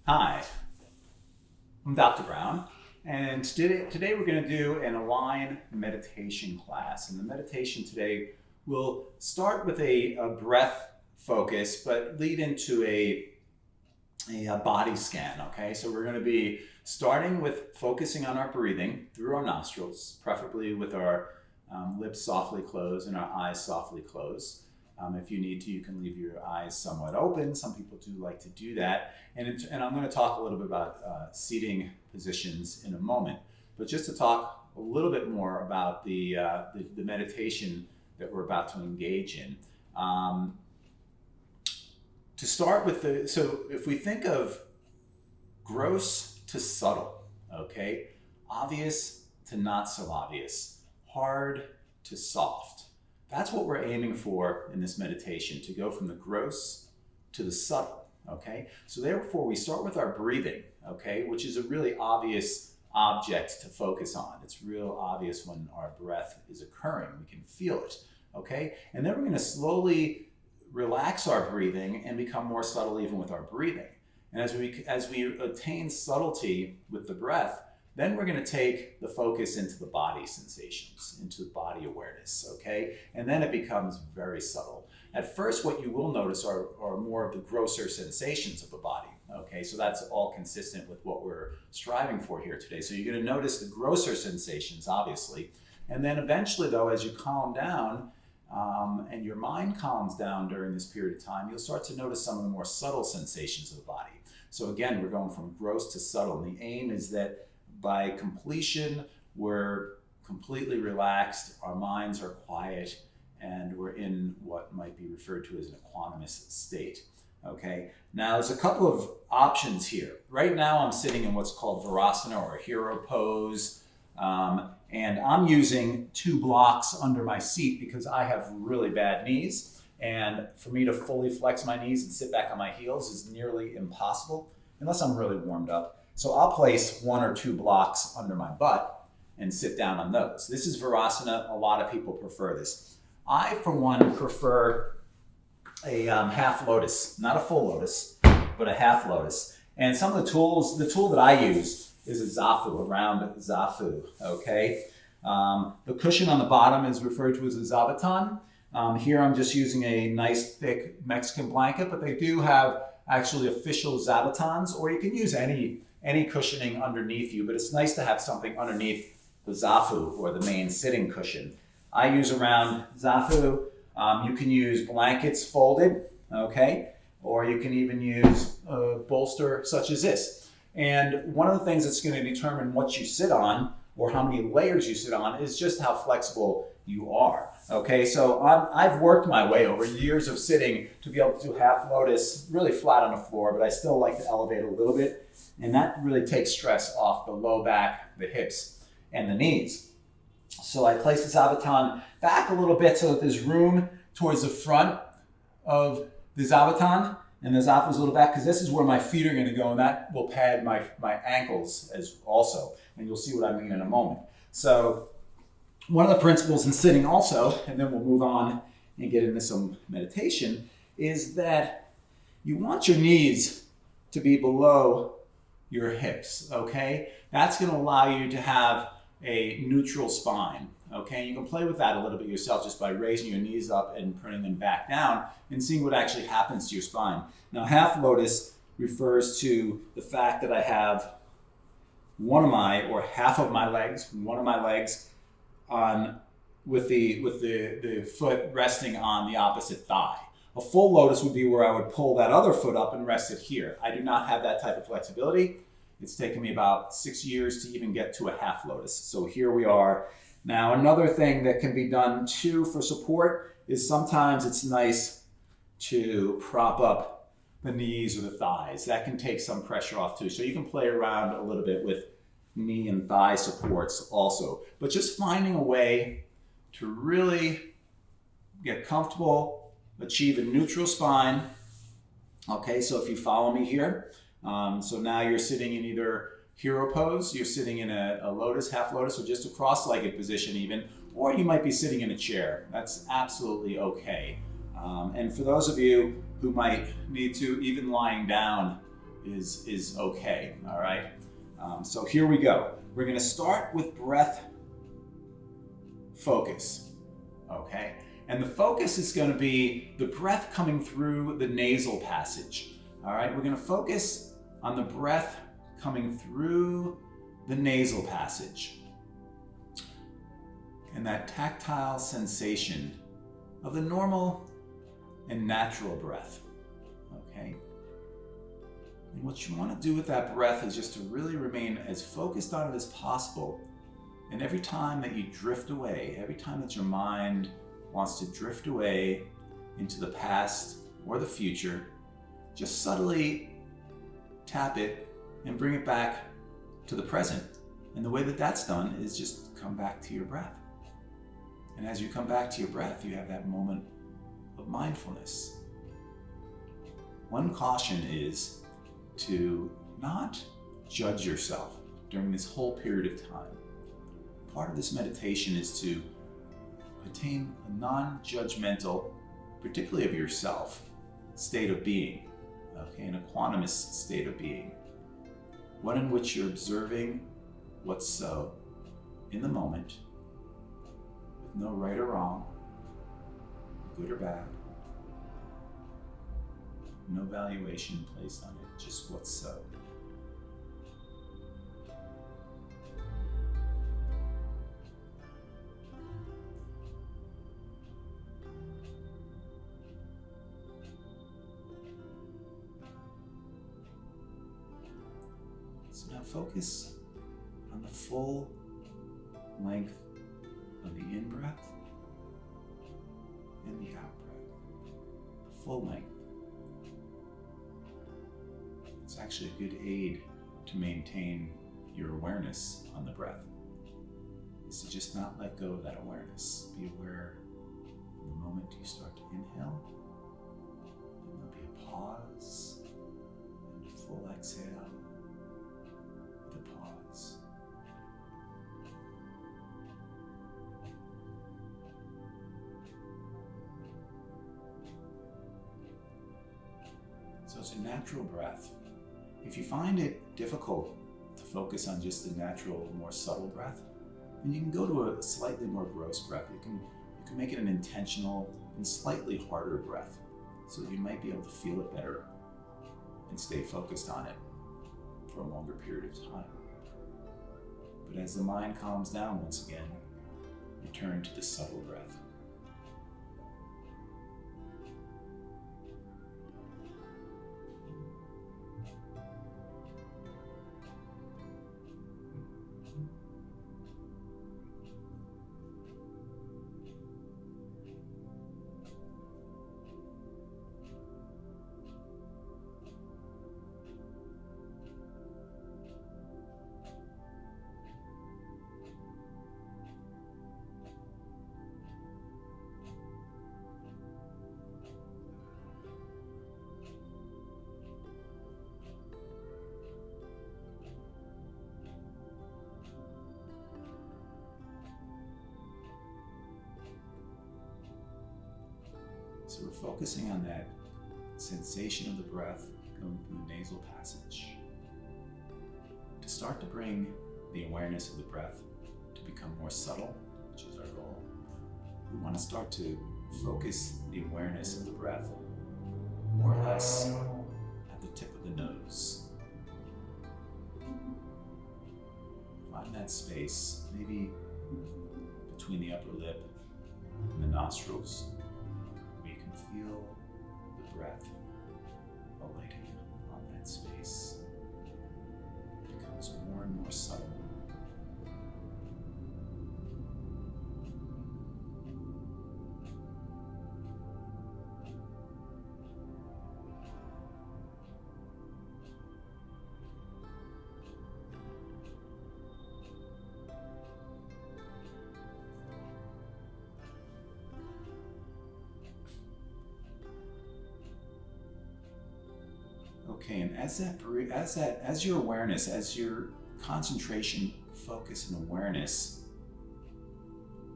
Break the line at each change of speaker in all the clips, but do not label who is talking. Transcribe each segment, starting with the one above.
Hi, I'm Dr. Brown, and today we're going to do an Align meditation class. And the meditation today will start with a breath focus, but lead into a body scan, okay? So we're going to be starting with focusing on our breathing through our nostrils, preferably with our lips softly closed and our eyes softly closed. If you need to, you can leave your eyes somewhat open. Some people do like to do that. And I'm going to talk a little bit about seating positions in a moment. But just to talk a little bit more about the meditation that we're about to engage in. To start with, so if we think of gross to subtle, okay? Obvious to not so obvious, hard to soft. That's what we're aiming for in this meditation, to go from the gross to the subtle, okay? So therefore, we start with our breathing, okay, which is a really obvious object to focus on. It's real obvious when our breath is occurring. We can feel it, okay? And then we're going to slowly relax our breathing and become more subtle even with our breathing. And as we attain subtlety with the breath, then we're going to take the focus into the body sensations, into the body awareness, okay? And then it becomes very subtle. At first, what you will notice are more of the grosser sensations of the body, okay? So that's all consistent with what we're striving for here today. So you're going to notice the grosser sensations, obviously. And then eventually, though, as you calm down and your mind calms down during this period of time, you'll start to notice some of the more subtle sensations of the body. So again, we're going from gross to subtle. And the aim is that by completion, we're completely relaxed, our minds are quiet, and we're in what might be referred to as an equanimous state. Okay, now there's a couple of options here. Right now I'm sitting in what's called Virasana or hero pose, and I'm using 2 blocks under my seat because I have really bad knees, and for me to fully flex my knees and sit back on my heels is nearly impossible unless I'm really warmed up. So I'll place 1 or 2 blocks under my butt and sit down on those. This is Virasana. A lot of people prefer this. I, for one, prefer a half lotus, not a full lotus, but a half lotus. And some of the tool that I use is a zafu, a round zafu, okay? The cushion on the bottom is referred to as a zabuton. Here I'm just using a nice thick Mexican blanket, but they do have actually official zabutons, or you can use any cushioning underneath you, but it's nice to have something underneath the zafu or the main sitting cushion. I use a round zafu. You can use blankets folded, okay? Or you can even use a bolster such as this. And one of the things that's going to determine what you sit on or how many layers you sit on is just how flexible you are. Okay, so I've worked my way over years of sitting to be able to do half lotus, really flat on the floor, but I still like to elevate a little bit. And that really takes stress off the low back, the hips, and the knees. So I place the zabuton back a little bit so that there's room towards the front of the zabuton, and the zafu's a little back, because this is where my feet are going to go, and that will pad my ankles as also. And you'll see what I mean in a moment. So one of the principles in sitting also, and then we'll move on and get into some meditation, is that you want your knees to be below your hips, okay? That's going to allow you to have a neutral spine, okay? You can play with that a little bit yourself just by raising your knees up and putting them back down and seeing what actually happens to your spine. Now, half lotus refers to the fact that I have half of my legs, one of my legs on with the foot resting on the opposite thigh. A full lotus would be where I would pull that other foot up and rest it here. I do not have that type of flexibility. It's taken me about 6 years to even get to a half lotus. So here we are. Now, another thing that can be done too for support is sometimes it's nice to prop up the knees or the thighs. That can take some pressure off too. So you can play around a little bit with knee and thigh supports also. But just finding a way to really get comfortable, achieve a neutral spine. Okay, so if you follow me here, so now you're sitting in either hero pose, you're sitting in a lotus, half lotus, or just a cross-legged position even, or you might be sitting in a chair. That's absolutely okay. And for those of you who might need to, even lying down, is okay, all right? So here we go. We're gonna start with breath focus, okay? And the focus is gonna be the breath coming through the nasal passage, all right? We're gonna focus on the breath coming through the nasal passage and that tactile sensation of the normal and natural breath, okay? And what you want to do with that breath is just to really remain as focused on it as possible. And every time that you drift away, every time that your mind wants to drift away into the past or the future, just subtly tap it and bring it back to the present. And the way that that's done is just come back to your breath. And as you come back to your breath, you have that moment of mindfulness. One caution is to not judge yourself during this whole period of time. Part of this meditation is to attain a non-judgmental, particularly of yourself, state of being, okay, an equanimous state of being. One in which you're observing what's so in the moment, with no right or wrong, good or bad, no valuation placed on it, just what's so. So now focus on the full length of the in-breath and the out-breath. The full length. It's actually a good aid to maintain your awareness on the breath, is to just not let go of that awareness. Be aware from the moment you start to inhale, and there'll be a pause and a full exhale. Pause. So it's a natural breath. If you find it difficult to focus on just the natural, more subtle breath, then you can go to a slightly more gross breath. You can make it an intentional and slightly harder breath, so you might be able to feel it better and stay focused on it for a longer period of time. But as the mind calms down once again, return to the subtle breath. So we're focusing on that sensation of the breath going through the nasal passage. To start to bring the awareness of the breath to become more subtle, which is our goal, we want to start to focus the awareness of the breath more or less at the tip of the nose. Find that space, maybe between the upper lip and the nostrils, where you can feel the breath alighting on that space. It becomes more and more subtle. Okay, and as your awareness, as your concentration, focus, and awareness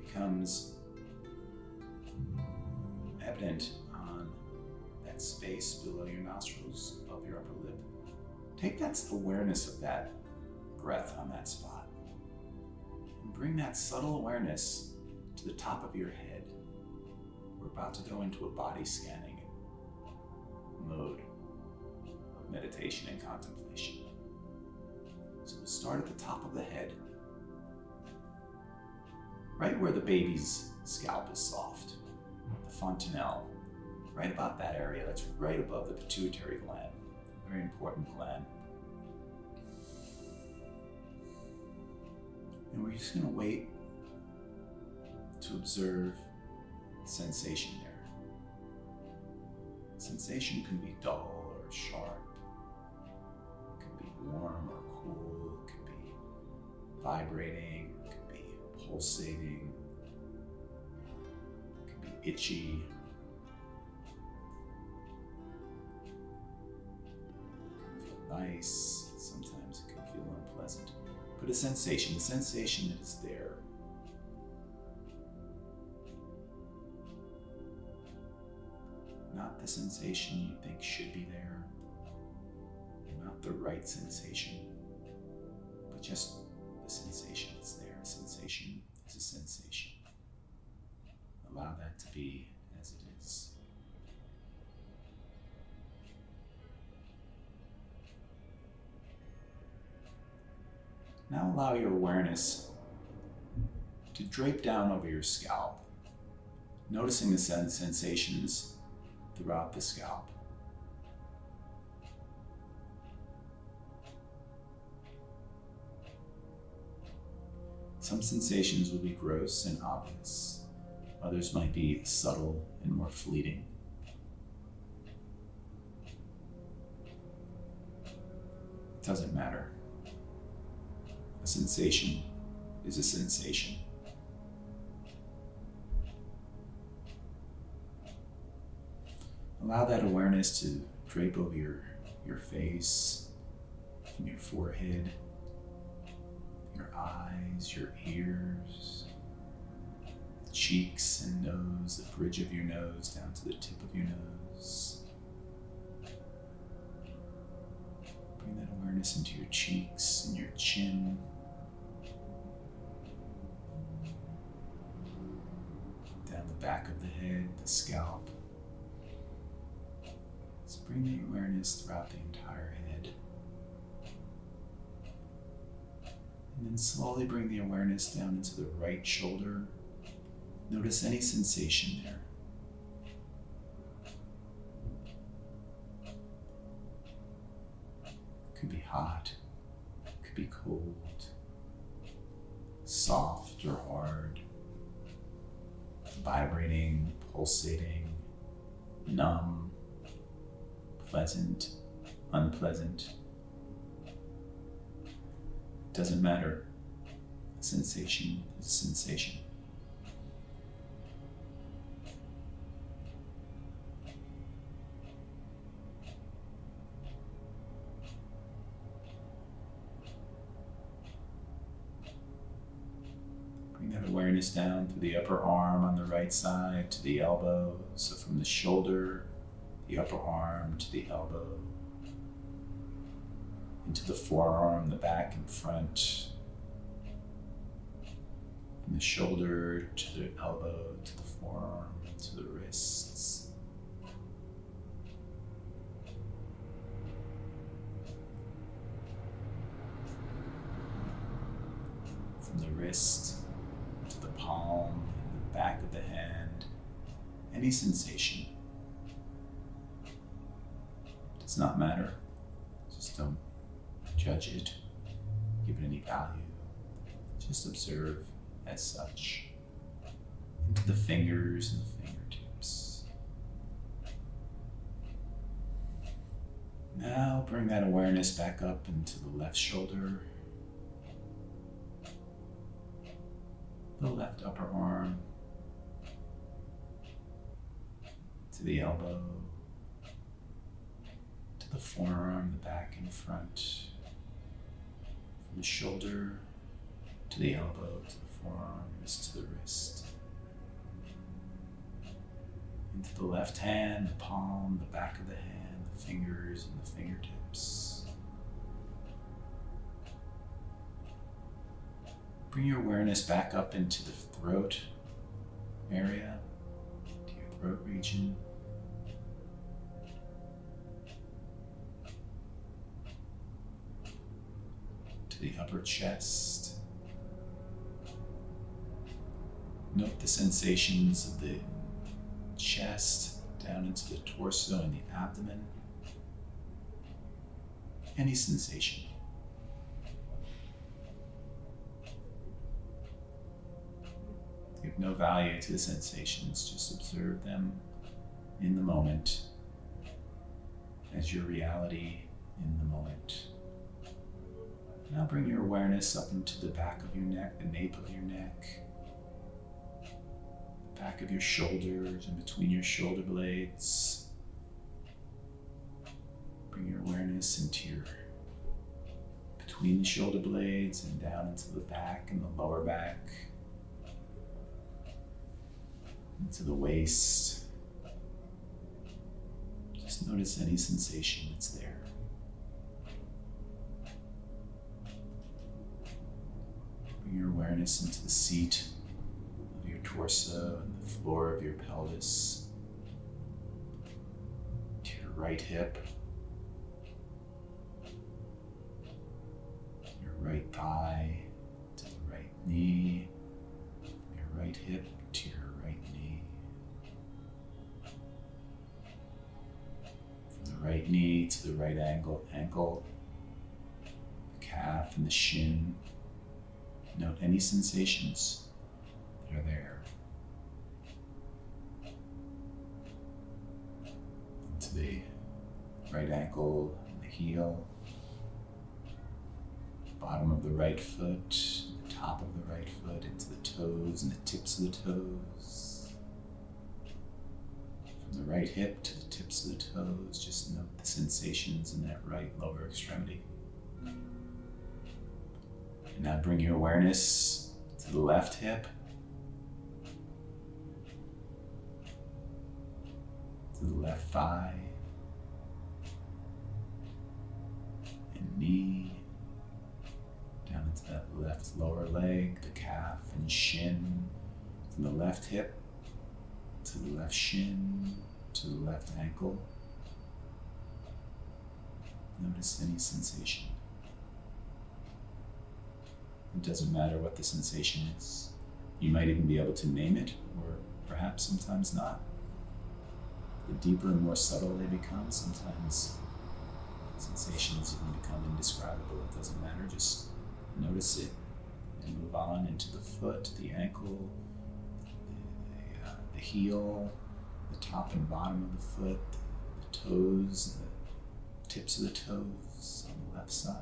becomes evident on that space below your nostrils, above your upper lip, take that awareness of that breath on that spot and bring that subtle awareness to the top of your head. We're about to go into a body scanning mode of meditation and contemplation. So we'll start at the top of the head, right where the baby's scalp is soft, the fontanelle, right about that area. That's right above the pituitary gland, a very important gland. And we're just going to wait to observe sensation there. Sensation can be dull or sharp, it can be warm or cool, it can be vibrating, it can be pulsating, it can be itchy. It can feel nice, sometimes it can feel unpleasant. But the sensation that is there. Not the sensation you think should be there, not the right sensation, but just the sensation that's there. A sensation is a sensation. Allow that to be as it is. Now allow your awareness to drape down over your scalp, noticing the sensations throughout the scalp. Some sensations will be gross and obvious. Others might be subtle and more fleeting. It doesn't matter. A sensation is a sensation. Allow that awareness to drape over your face, from your forehead, your eyes, your ears, cheeks and nose, the bridge of your nose down to the tip of your nose. Bring that awareness into your cheeks and your chin. Down the back of the head, the scalp. So bring the awareness throughout the entire head. And then slowly bring the awareness down into the right shoulder. Notice any sensation there. It could be hot, it could be cold, soft or hard, vibrating, pulsating, numb, pleasant, unpleasant. It doesn't matter. A sensation is a sensation. Bring that awareness down through the upper arm on the right side to the elbow. So from the shoulder, the upper arm to the elbow, into the forearm, the back and front, from the shoulder to the elbow, to the forearm, to the wrists. From the wrist to the palm and the back of the hand, any sensation. Does not matter. Just don't judge it, give it any value. Just observe as such. Into the fingers and the fingertips. Now bring that awareness back up into the left shoulder, the left upper arm, to the elbow, to the forearm, the back and front, from the shoulder to the elbow, to the forearm, wrist to the wrist, into the left hand, the palm, the back of the hand, the fingers and the fingertips. Bring your awareness back up into the throat area, to your throat region. To the upper chest. Note the sensations of the chest down into the torso and the abdomen. Any sensation. Give no value to the sensations, just observe them in the moment as your reality in the moment. Now bring your awareness up into the back of your neck, the nape of your neck, the back of your shoulders and between your shoulder blades. Bring your awareness into between the shoulder blades and down into the back and the lower back, into the waist. Just notice any sensation that's there. Bring your awareness into the seat of your torso and the floor of your pelvis, to your right hip, your right thigh, to the right knee, your right hip to your right knee. From the right knee to the right ankle, the calf and the shin. Note any sensations that are there. Into the right ankle and the heel, bottom of the right foot, the top of the right foot, into the toes and the tips of the toes. From the right hip to the tips of the toes, just note the sensations in that right lower extremity. And now bring your awareness to the left hip, to the left thigh, and knee, down into that left lower leg, the calf and shin, from the left hip to the left shin, to the left ankle. Notice any sensation. It doesn't matter what the sensation is. You might even be able to name it, or perhaps sometimes not. The deeper and more subtle they become, sometimes sensations even become indescribable. It doesn't matter, just notice it and move on into the foot, the ankle, the heel, the top and bottom of the foot, the toes, the tips of the toes on the left side.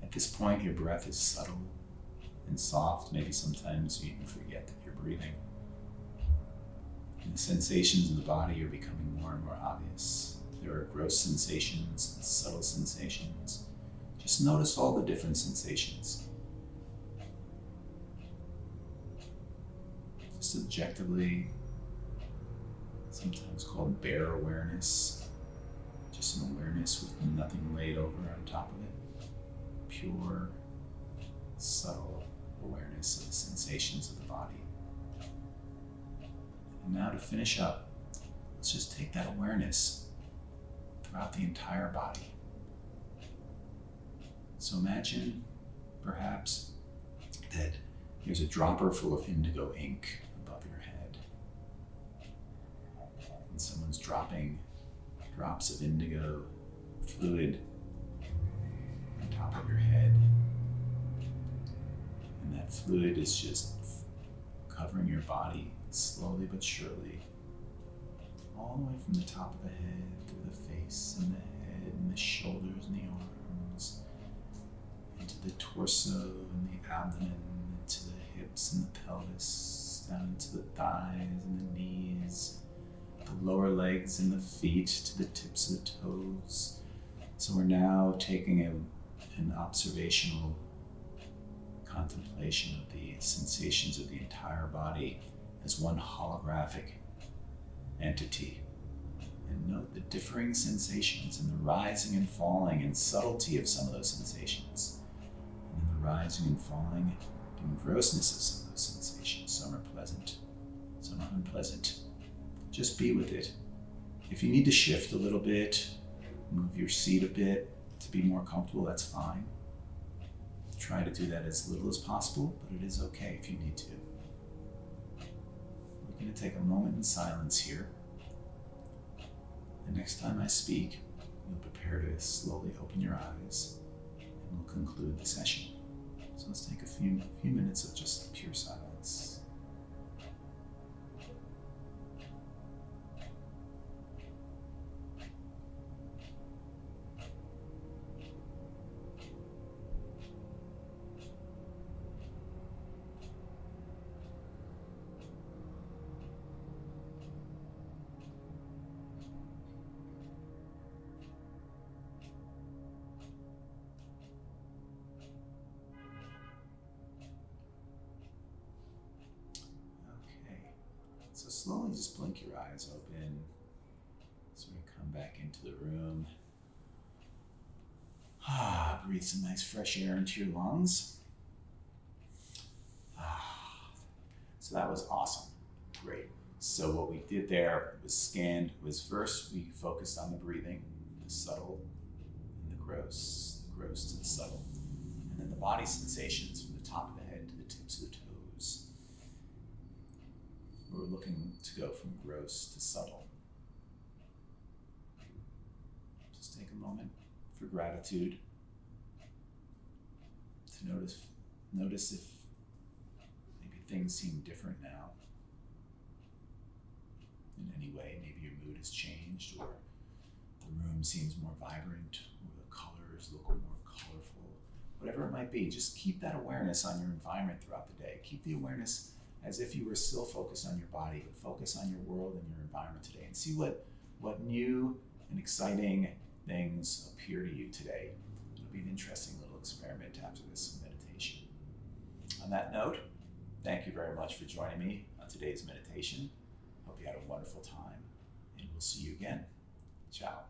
At this point, your breath is subtle and soft. Maybe sometimes you even forget that you're breathing. And the sensations in the body are becoming more and more obvious. There are gross sensations and subtle sensations. Just notice all the different sensations. Just objectively, sometimes called bare awareness. Just an awareness with nothing laid over on top of it. Pure, subtle awareness of the sensations of the body. And now to finish up, let's just take that awareness throughout the entire body. So imagine, perhaps, that there's a dropper full of indigo ink above your head. And someone's dropping drops of indigo fluid top of your head, and that fluid is just covering your body slowly but surely, all the way from the top of the head to the face and the head and the shoulders and the arms, into the torso and the abdomen, into the hips and the pelvis, down into the thighs and the knees, the lower legs and the feet to the tips of the toes. So we're now taking an observational contemplation of the sensations of the entire body as one holographic entity, And note the differing sensations and the rising and falling and subtlety of some of those sensations. And then the rising and falling and grossness of some of those sensations. Some are pleasant, some are unpleasant. Just be with it. If you need to shift a little bit, move your seat a bit to be more comfortable, that's fine. Try to do that as little as possible, but it is okay if you need to. We're going to take a moment in silence here. The next time I speak, you'll prepare to slowly open your eyes, and we'll conclude the session. So let's take a few minutes of just pure silence. So slowly just blink your eyes open. Sort of come back into the room. Breathe some nice fresh air into your lungs. So that was awesome. Great. So what we did there was first we focused on the breathing, the subtle and the gross to the subtle. And then the body sensations from the top of the head to the tips of the toes. We're looking to go from gross to subtle. Just take a moment for gratitude to notice if maybe things seem different now. In any way, maybe your mood has changed, or the room seems more vibrant, or the colors look more colorful. Whatever it might be, just keep that awareness on your environment throughout the day. Keep the awareness as if you were still focused on your body, but focus on your world and your environment today, and see what new and exciting things appear to you today. It'll be an interesting little experiment after this meditation. On that note, thank you very much for joining me on today's meditation. Hope you had a wonderful time, and we'll see you again. Ciao.